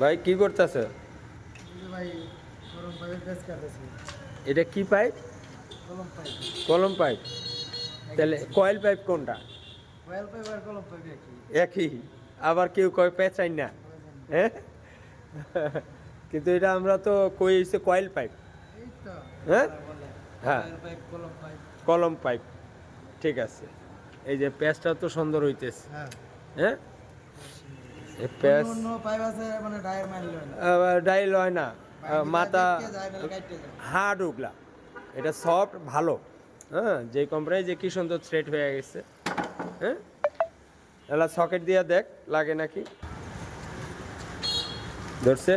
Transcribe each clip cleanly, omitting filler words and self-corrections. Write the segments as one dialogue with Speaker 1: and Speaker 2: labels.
Speaker 1: ভাই কি করতেছ?
Speaker 2: ভাই গরম পাইপের পেঁচ কাটতেছি।
Speaker 1: এটা কি পাইপ?
Speaker 2: কলম পাইপ।
Speaker 1: কলম পাইপ? তাহলে কয়েল পাইপ কোনটা?
Speaker 2: কয়েল পাইপ আর কলম পাইপ একই।
Speaker 1: একই? আবার কেউ কয় পেঁচাই না, হ্যাঁ? কিন্তু এটা আমরা তো কইছে কয়েল পাইপ।
Speaker 2: এই তো
Speaker 1: হ্যাঁ
Speaker 2: বলে
Speaker 1: হ্যাঁ,
Speaker 2: কয়েল পাইপ কলম পাইপ।
Speaker 1: কলম পাইপ। ঠিক আছে। এই যে প্যাচটা তো সুন্দর হইতেছে।
Speaker 2: হ্যাঁ,
Speaker 1: হ্যাঁ, এই
Speaker 2: অন্য
Speaker 1: প্যাচ
Speaker 2: অন্য পাইপ আছে মানে ডায়ের মাইল হয় না।
Speaker 1: ডাইল হয় না, মাথা
Speaker 2: দেখতে যায় বলে কাটতে যায়।
Speaker 1: হার্ড ওগুলা। এটা সফট ভালো। হ্যাঁ, যে কোম্পানি যে কি সুন্দর থ্রেড হয়ে গেছে। হ্যাঁ, এলা সকেট দিয়া দেখ লাগে নাকি। ধরছে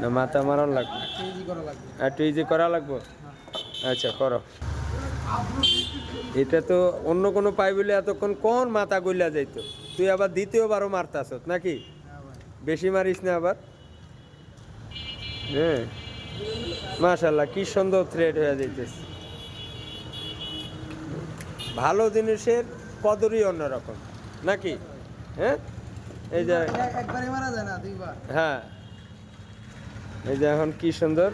Speaker 1: না? মাথা মারান লাগবে,
Speaker 2: একটা ইজি করা লাগবে।
Speaker 1: একটু ইজি করা লাগবে।
Speaker 2: হ্যাঁ।
Speaker 1: আচ্ছা করো। এটা তো অন্য কোনো পাইপ হইলে এতক্ষণ কোন মাথা গইলা যাইতো। তুই আবার দ্বিতীয়বারও মারতাস নাকি?
Speaker 2: হ্যাঁ ভাই।
Speaker 1: বেশি মারিস না আবার। হ্যাঁ, মাশাল্লাহ কি সুন্দর থ্রেড হয়ে যাইতেছে। ভালো জিনিসের কদরই অন্যরকম নাকি? হ্যাঁ, এই যে
Speaker 2: একবারই মারা যায় না, দুইবার।
Speaker 1: হ্যাঁ, এই যে এখন কি সুন্দর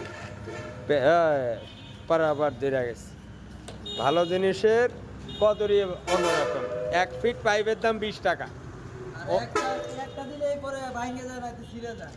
Speaker 1: পারাবার ধরে গেছে। ভালো জিনিসের কদরই অন্যরকম। 1 ফিট পাইপের দাম 20 টাকা।
Speaker 2: আর একটা একটা দিলেই পরে ভাঙে যায় না, ছিঁড়ে যায়।